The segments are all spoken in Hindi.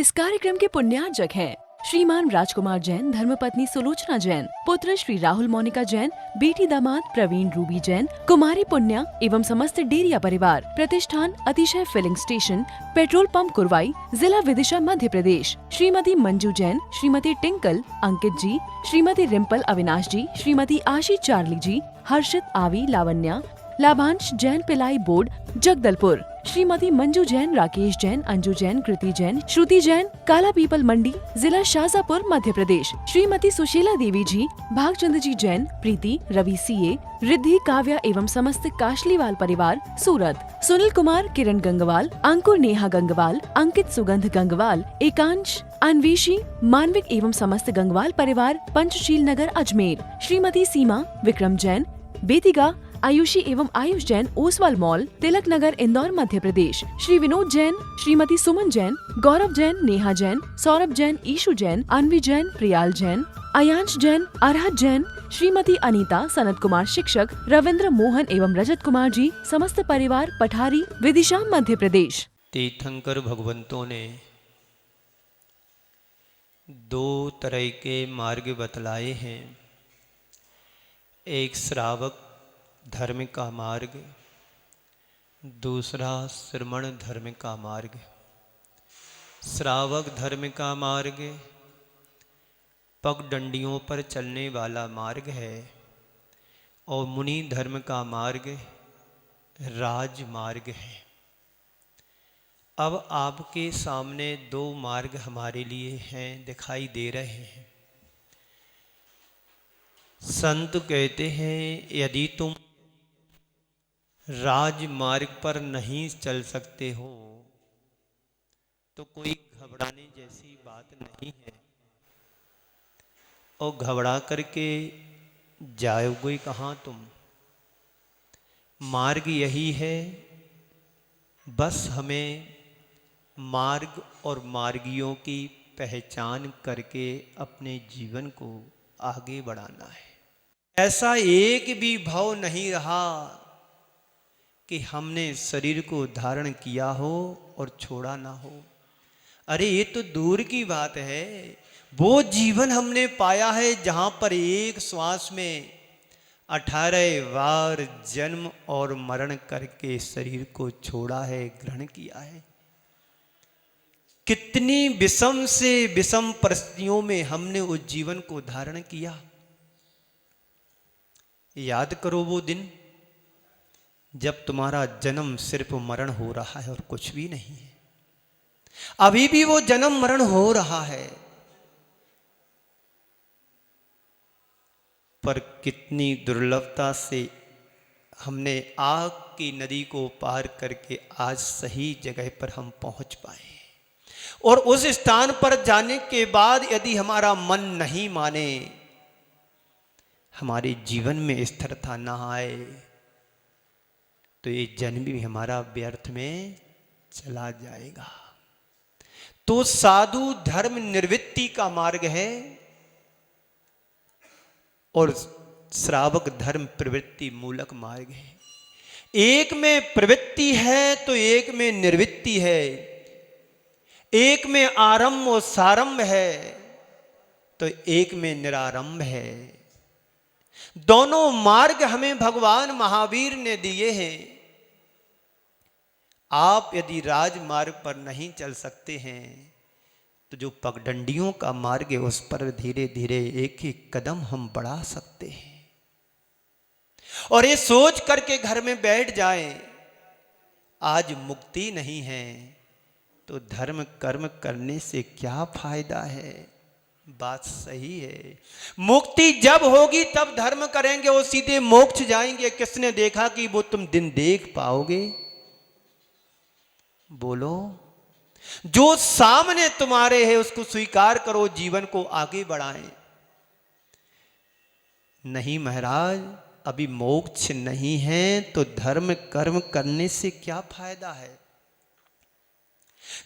इस कार्यक्रम के पुण्यार्जक हैं श्रीमान राजकुमार जैन, धर्मपत्नी सुलोचना जैन, पुत्र श्री राहुल मोनिका जैन, बेटी दामाद प्रवीण रूबी जैन, कुमारी पुण्या एवं समस्त डेरिया परिवार। प्रतिष्ठान Atishay filling station, petrol pump Kurwai, जिला विदिशा, मध्य प्रदेश। श्रीमती मंजू जैन, श्रीमती टिंकल, अंकित जी, श्रीमती रिम्पल अविनाश जी, श्रीमती आशी चार्ली जी, हर्षित आवी लावण्या, लाभांश जैन पिलाई बोर्ड जगदलपुर, श्रीमती मंजू जैन, राकेश जैन, अंजू जैन, कृति जैन, श्रुति जैन, काला पीपल मंडी, जिला शाजापुर, मध्य प्रदेश। श्रीमती सुशीला देवी जी, भागचंद जी जैन, प्रीति, रवि सीए, रिद्धि, काव्या एवं समस्त काशलीवाल परिवार, सूरत। सुनील कुमार, किरण गंगवाल, अंकुर, नेहा गंगवाल, अंकित, सुगंध गंगवाल, एकांश, अन्वेशी, मानविक एवं समस्त गंगवाल परिवार, पंचशील नगर, अजमेर। श्रीमती सीमा, विक्रम जैन, बेतिगा, आयुषी एवं आयुष जैन, ओसवाल मॉल, तिलक नगर, इंदौर, मध्य प्रदेश। श्री विनोद जैन, श्रीमती सुमन जैन, गौरव जैन, नेहा जैन, सौरभ जैन, ईशु जैन, अन्वी जैन, प्रियाल जैन, अयांश जैन, अरहत जैन, श्रीमती अनीता, सनत कुमार शिक्षक, रविंद्र, मोहन एवं रजत कुमार जी, समस्त परिवार, पठारी, विदिशा, मध्य प्रदेश। तीर्थंकर भगवंतों ने दो तरह के मार्ग बतलाए हैं। एक श्रावक धर्म का मार्ग, दूसरा श्रमण धर्म का मार्ग। श्रावक धर्म का मार्ग पगडंडियों पर चलने वाला मार्ग है और मुनि धर्म का मार्ग राजमार्ग है। अब आपके सामने दो मार्ग हमारे लिए हैं, दिखाई दे रहे हैं। संत कहते हैं यदि तुम राजमार्ग पर नहीं चल सकते हो तो कोई घबराने जैसी बात नहीं है, और घबरा करके जाओगे कहाँ तुम। मार्ग यही है, बस हमें मार्ग और मार्गियों की पहचान करके अपने जीवन को आगे बढ़ाना है। ऐसा एक भी भाव नहीं रहा कि हमने शरीर को धारण किया हो और छोड़ा ना हो। अरे ये तो दूर की बात है, वो जीवन हमने पाया है जहां पर एक श्वास में 18 बार जन्म और मरण करके शरीर को छोड़ा है, ग्रहण किया है। कितनी विषम से विषम परिस्थितियों में हमने उस जीवन को धारण किया। याद करो वो दिन जब तुम्हारा जन्म सिर्फ मरण हो रहा है और कुछ भी नहीं है। अभी भी वो जन्म मरण हो रहा है, पर कितनी दुर्लभता से हमने आग की नदी को पार करके आज सही जगह पर हम पहुंच पाए। और उस स्थान पर जाने के बाद यदि हमारा मन नहीं माने, हमारे जीवन में स्थिरता ना आए, तो ये जन्म भी हमारा व्यर्थ में चला जाएगा। तो साधु धर्म निर्वृत्ति का मार्ग है और श्रावक धर्म प्रवृत्ति मूलक मार्ग है। एक में प्रवृत्ति है तो एक में निर्वृत्ति है, एक में आरंभ और सारंभ है तो एक में निरारंभ है। दोनों मार्ग हमें भगवान महावीर ने दिए हैं। आप यदि राजमार्ग पर नहीं चल सकते हैं तो जो पगडंडियों का मार्ग है उस पर धीरे धीरे एक एक कदम हम बढ़ा सकते हैं। और ये सोच करके घर में बैठ जाएं, आज मुक्ति नहीं है तो धर्म कर्म करने से क्या फायदा है। बात सही है, मुक्ति जब होगी तब धर्म करेंगे और सीधे मोक्ष जाएंगे। किसने देखा कि वो तुम दिन देख पाओगे? बोलो। जो सामने तुम्हारे है उसको स्वीकार करो, जीवन को आगे बढ़ाएं। नहीं महाराज, अभी मोक्ष नहीं है तो धर्म कर्म करने से क्या फायदा है।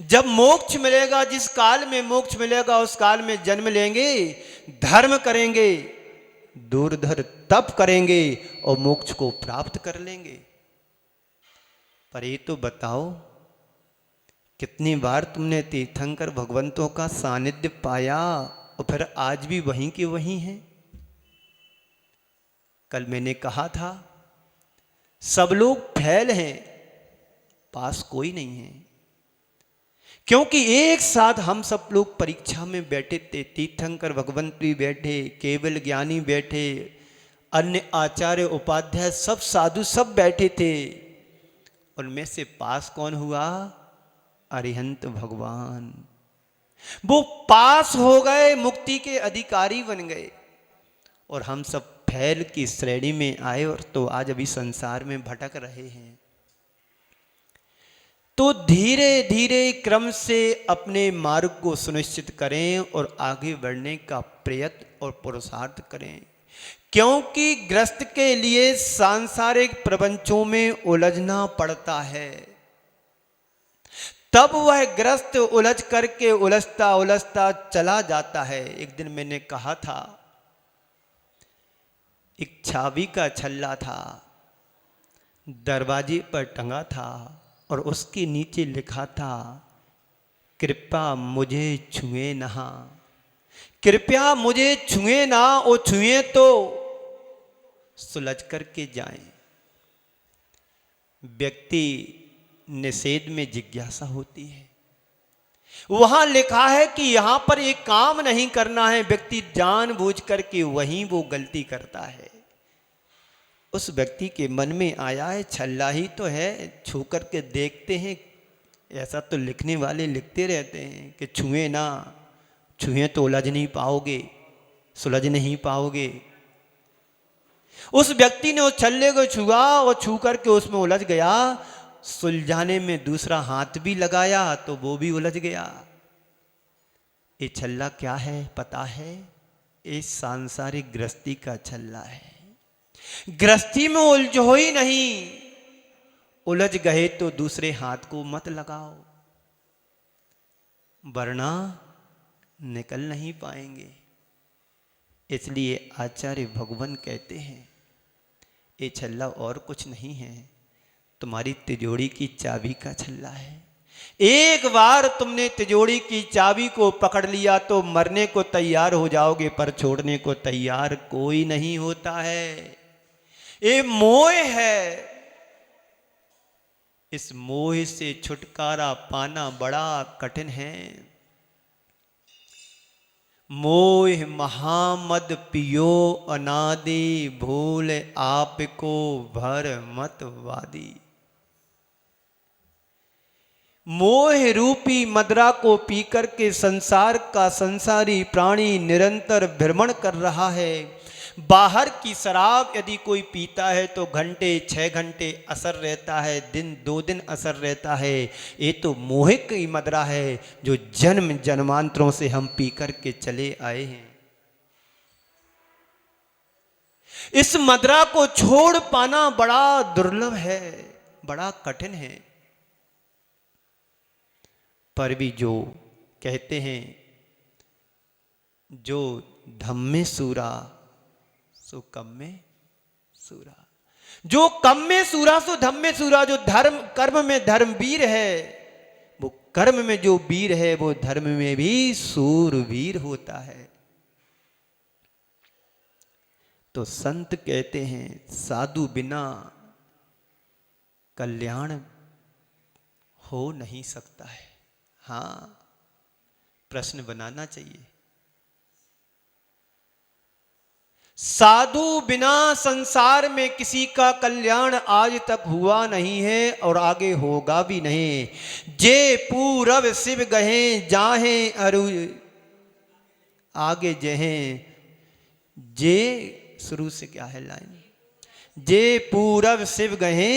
जब मोक्ष मिलेगा, जिस काल में मोक्ष मिलेगा उस काल में जन्म लेंगे, धर्म करेंगे, दूरधर तप करेंगे और मोक्ष को प्राप्त कर लेंगे। पर ये तो बताओ कितनी बार तुमने तीर्थंकर भगवंतों का सानिध्य पाया और फिर आज भी वहीं के वहीं हैं। कल मैंने कहा था सब लोग फैल हैं, पास कोई नहीं है, क्योंकि एक साथ हम सब लोग परीक्षा में बैठे थे। तीर्थंकर भगवंत भी बैठे, केवल ज्ञानी बैठे, अन्य आचार्य उपाध्याय सब साधु सब बैठे थे। उनमें से पास कौन हुआ? अरिहंत भगवान। वो पास हो गए, मुक्ति के अधिकारी बन गए, और हम सब फैल की श्रेणी में आए और तो आज अभी संसार में भटक रहे हैं। तो धीरे धीरे क्रम से अपने मार्ग को सुनिश्चित करें और आगे बढ़ने का प्रयत्न और पुरुषार्थ करें, क्योंकि ग्रस्त के लिए सांसारिक प्रपंचों में उलझना पड़ता है। तब वह ग्रस्त उलझ करके उलझता उलझता चला जाता है। एक दिन मैंने कहा था, एक चाबी का छल्ला था, दरवाजे पर टंगा था और उसके नीचे लिखा था, कृपया मुझे छुए ना, कृपया मुझे छुए ना, और छुए तो सुलझ करके जाएं। व्यक्ति निषेध में जिज्ञासा होती है, वहां लिखा है कि यहां पर एक काम नहीं करना है, व्यक्ति जानबूझ करके वहीं वो गलती करता है। उस व्यक्ति के मन में आया है छल्ला ही तो है, छू करके देखते हैं। ऐसा तो लिखने वाले लिखते रहते हैं कि छुए ना, छुए तो उलझ नहीं पाओगे, सुलझ नहीं पाओगे। उस व्यक्ति ने उस छल्ले को छुआ और छू करके उसमें उलझ गया। सुलझाने में दूसरा हाथ भी लगाया तो वो भी उलझ गया। ये छल्ला क्या है पता है? ये सांसारिक गृहस्थी का छल्ला है। गृहस्थी में उलझो ही नहीं, उलझ गए तो दूसरे हाथ को मत लगाओ, वरना निकल नहीं पाएंगे। इसलिए आचार्य भगवान कहते हैं, ये छल्ला और कुछ नहीं है, तुम्हारी तिजोरी की चाबी का छल्ला है। एक बार तुमने तिजोरी की चाबी को पकड़ लिया तो मरने को तैयार हो जाओगे, पर छोड़ने को तैयार कोई नहीं होता है। ये मोह है, इस मोह से छुटकारा पाना बड़ा कठिन है। मोह महामद पियो अनादि, भूल आपको भर मत वादी। मोह रूपी मदरा को पीकर के संसार का संसारी प्राणी निरंतर भ्रमण कर रहा है। बाहर की शराब यदि कोई पीता है तो घंटे 6 घंटे असर रहता है, दिन 2 दिन असर रहता है। ये तो मोह की मदरा है जो जन्म जन्मांतरों से हम पी कर के चले आए हैं। इस मदरा को छोड़ पाना बड़ा दुर्लभ है, बड़ा कठिन है। पर भी जो कहते हैं, जो धम में सूरा सो कम में सूरा, जो कम में सूरा सो धम में सूरा। जो धर्म कर्म में धर्मवीर है, वो कर्म में जो वीर है वो धर्म में भी सूरवीर होता है। तो संत कहते हैं, साधु बिना कल्याण हो नहीं सकता है। हाँ, प्रश्न बनाना चाहिए। साधु बिना संसार में किसी का कल्याण आज तक हुआ नहीं है और आगे होगा भी नहीं। जे पूरब शिव गहे जाहे अरु, आगे जहे, जे शुरू से क्या है लाइन? जे पूरब शिव गहे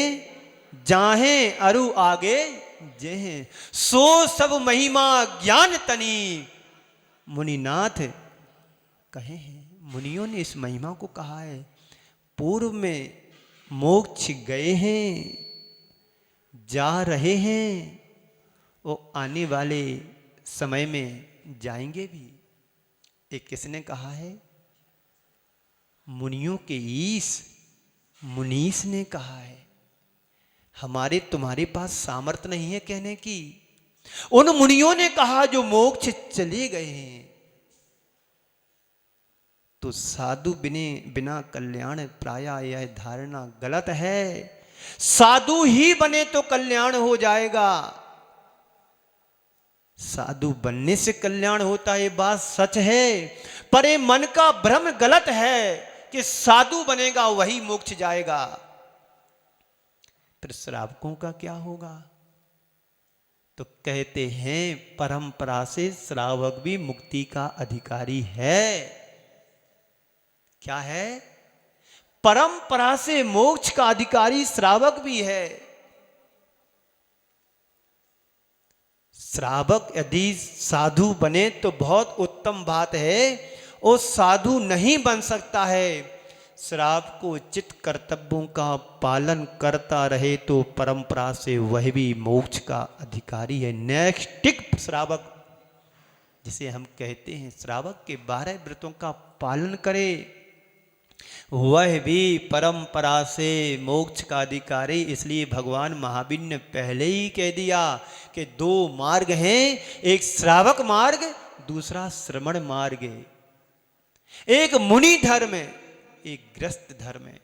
जाहे अरु आगे जहे, सो सब महिमा ज्ञान तनी मुनिनाथ कहे हैं। मुनियों ने इस महिमा को कहा है। पूर्व में मोक्ष गए हैं, जा रहे हैं, वो आने वाले समय में जाएंगे भी। एक किसने कहा है? मुनियों के ईश मुनीस ने कहा है। हमारे तुम्हारे पास सामर्थ्य नहीं है कहने की, उन मुनियों ने कहा जो मोक्ष चले गए हैं, तो साधु बिना कल्याण प्राय यह धारणा गलत है। साधु ही बने तो कल्याण हो जाएगा, साधु बनने से कल्याण होता है, बात सच है। पर ये मन का भ्रम गलत है कि साधु बनेगा वही मोक्ष जाएगा। फिर श्रावकों का क्या होगा? तो कहते हैं परंपरा से श्रावक भी मुक्ति का अधिकारी है। क्या है? परंपरा से मोक्ष का अधिकारी श्रावक भी है। श्रावक यदि साधु बने तो बहुत उत्तम बात है, और साधु नहीं बन सकता है, श्रावक को उचित कर्तव्यों का पालन करता रहे तो परंपरा से वह भी मोक्ष का अधिकारी है। नैष्ठिक श्रावक जिसे हम कहते हैं, श्रावक के 12 व्रतों का पालन करे, वह भी परंपरा से मोक्ष का अधिकारी। इसलिए भगवान महावीर ने पहले ही कह दिया कि 2 मार्ग हैं, एक श्रावक मार्ग, दूसरा श्रमण मार्ग है। एक मुनि धर्म है, एक गृहस्थ धर्म है।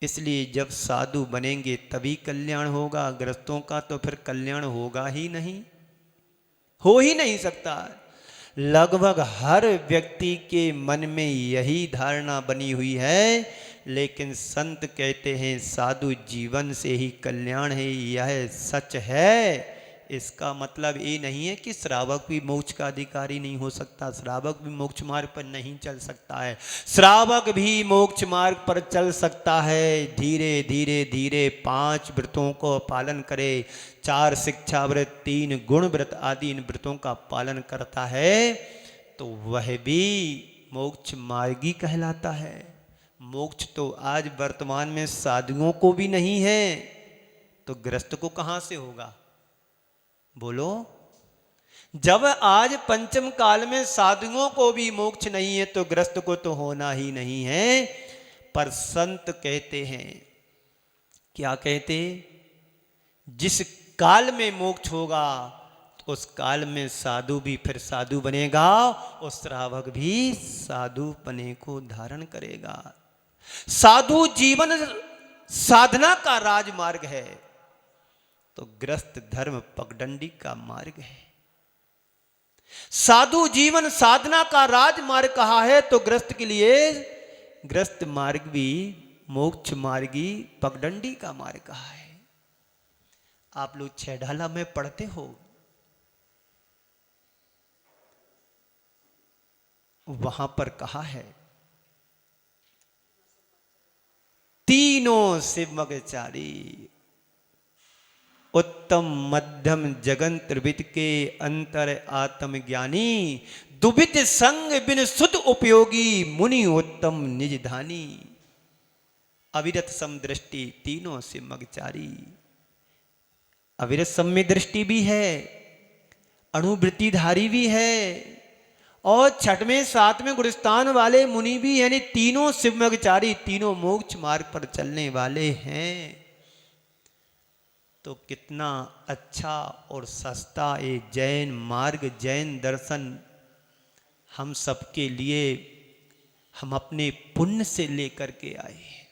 इसलिए जब साधु बनेंगे तभी कल्याण होगा, गृहस्थों का तो फिर कल्याण होगा ही नहीं, हो ही नहीं सकता। लगभग हर व्यक्ति के मन में यही धारणा बनी हुई है, लेकिन संत कहते हैं साधु जीवन से ही कल्याण है, यह सच है। इसका मतलब ये नहीं है कि श्रावक भी मोक्ष का अधिकारी नहीं हो सकता, श्रावक भी मोक्ष मार्ग पर नहीं चल सकता है, श्रावक भी मोक्ष मार्ग पर चल सकता है। धीरे धीरे धीरे 5 व्रतों को पालन करे, 4 शिक्षा व्रत, 3 गुण व्रत आदि इन व्रतों का पालन करता है, तो वह भी मोक्ष मार्गी कहलाता है। मोक्ष तो आज वर्तमान में साधुओं को भी नहीं है, तो गृहस्थ को कहां से होगा? बोलो। जब आज पंचम काल में साधुओं को भी मोक्ष नहीं है तो गृहस्थ को तो होना ही नहीं है। पर संत कहते हैं, क्या कहते? जिस काल में मोक्ष होगा तो उस काल में साधु भी फिर साधु बनेगा, और श्रावक भी साधु पने को धारण करेगा। साधु जीवन साधना का राजमार्ग है, तो गृहस्थ धर्म पगडंडी का मार्ग है। साधु जीवन साधना का राजमार्ग कहा है, तो गृहस्थ के लिए गृहस्थ मार्ग भी मोक्ष मार्गी पगडंडी का मार्ग कहा है। आप लोग 6 ढाला में पढ़ते हो, वहां पर कहा है तीनों शिवमगचारी, उत्तम मध्यम जगन त्रिविध के अंतर आत्मज्ञानी, दुवित संग बिन सुध उपयोगी मुनि उत्तम निज धानी, अविरत समदृष्टि तीनों से मगचारी। अविरत सम्य दृष्टि भी है, अणुवृत्तिधारी भी है, और 6वें 7वें गुणस्थान वाले मुनि भी, यानी तीनों शिवमगचारी, तीनों मोक्ष मार्ग पर चलने वाले हैं। तो कितना अच्छा और सस्ता ये जैन मार्ग, जैन दर्शन हम सबके लिए हम अपने पुण्य से लेकर के आए हैं,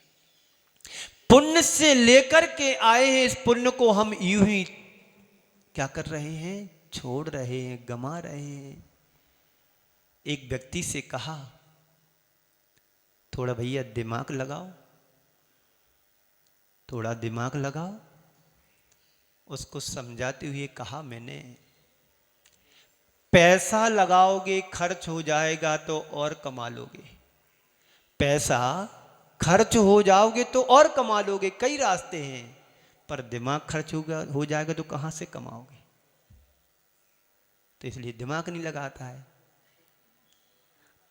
पुण्य से लेकर के आए हैं। इस पुण्य को हम यूं ही क्या कर रहे हैं? छोड़ रहे हैं, गमा रहे हैं। एक व्यक्ति से कहा, थोड़ा भैया दिमाग लगाओ, थोड़ा दिमाग लगाओ। उसको समझाते हुए कहा मैंने, पैसा लगाओगे खर्च हो जाएगा तो और कमा लोगे, पैसा खर्च हो जाओगे तो और कमा लोगे, कई रास्ते हैं, पर दिमाग खर्च हो जाएगा तो कहां से कमाओगे? तो इसलिए दिमाग नहीं लगाता है।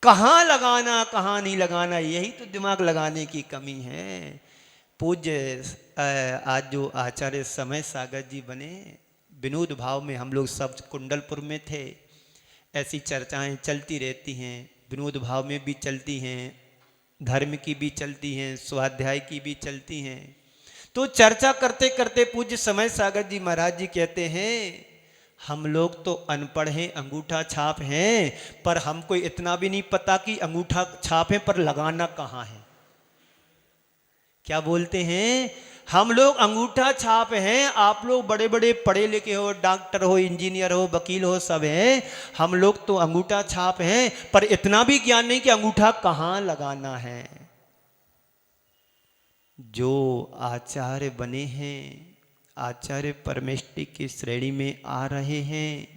कहां लगाना कहां नहीं लगाना, यही तो दिमाग लगाने की कमी है। पूज्य आज जो आचार्य समय सागर जी बने, विनोद भाव में हम लोग सब कुंडलपुर में थे, ऐसी चर्चाएं चलती रहती हैं, विनोद भाव में भी चलती हैं, धर्म की भी चलती हैं, स्वाध्याय की भी चलती हैं। तो चर्चा करते करते पूज्य समय सागर जी महाराज जी कहते हैं, हम लोग तो अनपढ़ हैं, अंगूठा छाप हैं, पर हमको इतना भी नहीं पता कि अंगूठा छाप है पर लगाना कहाँ है। क्या बोलते हैं, हम लोग अंगूठा छाप हैं, आप लोग बड़े बड़े पढ़े लिखे हो, डॉक्टर हो, इंजीनियर हो, वकील हो, सब हैं, हम लोग तो अंगूठा छाप हैं, पर इतना भी ज्ञान नहीं कि अंगूठा कहाँ लगाना है। जो आचार्य बने हैं, आचार्य परमेष्टि की श्रेणी में आ रहे हैं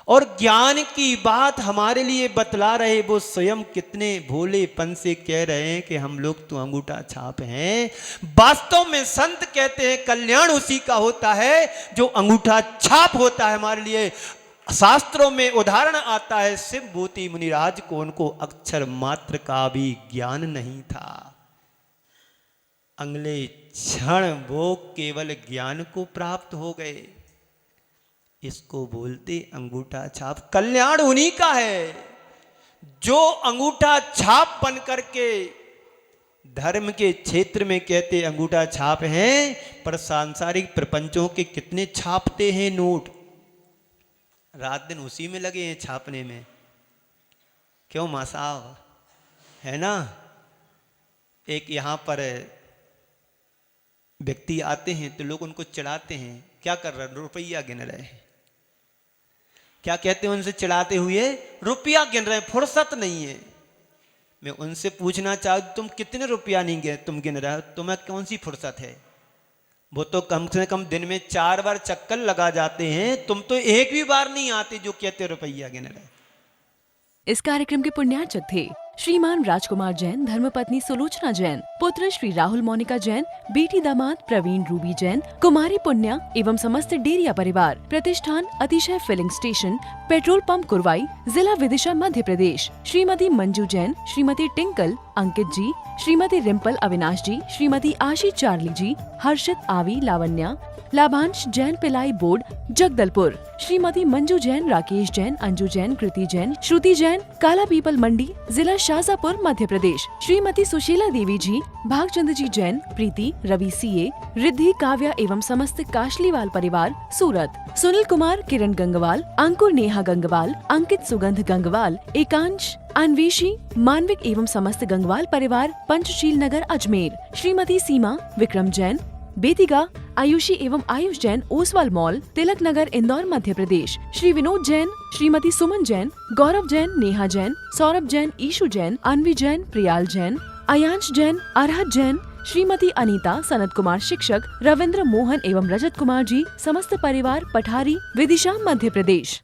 और ज्ञान की बात हमारे लिए बतला रहे, वो स्वयं कितने भोलेपन से कह रहे हैं कि हम लोग तो अंगूठा छाप हैं। वास्तव में संत कहते हैं कल्याण उसी का होता है जो अंगूठा छाप होता है हमारे लिए। शास्त्रों में उदाहरण आता है, शिवभूति मुनिराज को उनको अक्षर मात्र का भी ज्ञान नहीं था, अगले क्षण वो केवल ज्ञान को प्राप्त हो गए। इसको बोलते अंगूठा छाप। कल्याण उन्हीं का है जो अंगूठा छाप बन करके धर्म के क्षेत्र में कहते अंगूठा छाप हैं, पर सांसारिक प्रपंचों के कितने छापते हैं नोट, रात दिन उसी में लगे हैं छापने में। क्यों मां साहब, है ना। एक यहां पर व्यक्ति आते हैं तो लोग उनको चिढ़ाते हैं, क्या कर रहे, रुपया गिन रहे हैं। क्या कहते हैं उनसे चिढ़ाते हुए, रुपया गिन रहे हैं, फुर्सत नहीं है। मैं उनसे पूछना चाहूँ, तुम कितने रुपया नहीं गिन, तुम गिन रहे हो, तुम्हें कौन सी फुर्सत है। वो तो कम से कम दिन में 4 बार चक्कर लगा जाते हैं, तुम तो एक भी बार नहीं आते जो कहते रुपया गिन रहे। इस कार्यक्रम के पुण्यार्चक थे श्रीमान राजकुमार जैन, धर्मपत्नी सुलोचना जैन, पुत्र श्री राहुल मोनिका जैन, बेटी दामाद प्रवीण रूबी जैन, कुमारी पुण्या एवं समस्त डेरिया परिवार। प्रतिष्ठान Atishay filling station, petrol pump Kurwai, जिला विदिशा मध्य प्रदेश। श्रीमती मंजू जैन, श्रीमती टिंकल, अंकित जी, श्रीमती रिम्पल अविनाश जी, श्रीमती आशी चार्ली जी, हर्षित आवी लावण्या, लाभांश जैन पिलाई बोर्ड जगदलपुर, श्रीमती मंजू जैन, राकेश जैन, अंजू जैन, कृति जैन, श्रुति जैन, काला पीपल मंडी, जिला शाजापुर मध्य प्रदेश। श्रीमती सुशीला देवी जी, भागचंद जी जैन, प्रीति, रवि सीए, रिद्धि, काव्या एवं समस्त काशलीवाल परिवार सूरत। सुनील कुमार, किरण गंगवाल, अंकुर नेहा गंगवाल, अंकित सुगंध गंगवाल, एकांश अन्वेषी, मानविक एवं समस्त गंगवाल परिवार पंचशील नगर अजमेर। श्रीमती सीमा, विक्रम जैन, बेतिगा, आयुषी एवं आयुष जैन, ओसवाल मॉल, तिलक नगर, इंदौर मध्य प्रदेश। श्री विनोद जैन, श्रीमती सुमन जैन, गौरव जैन, नेहा जैन, सौरभ जैन, ईशु जैन, अन्वी जैन, प्रियाल जैन, अयांश जैन, अरहत जैन, श्रीमती अनीता, सनत कुमार शिक्षक, रविंद्र मोहन एवं रजत कुमार जी, समस्त परिवार पठारी, विदिशा मध्य प्रदेश।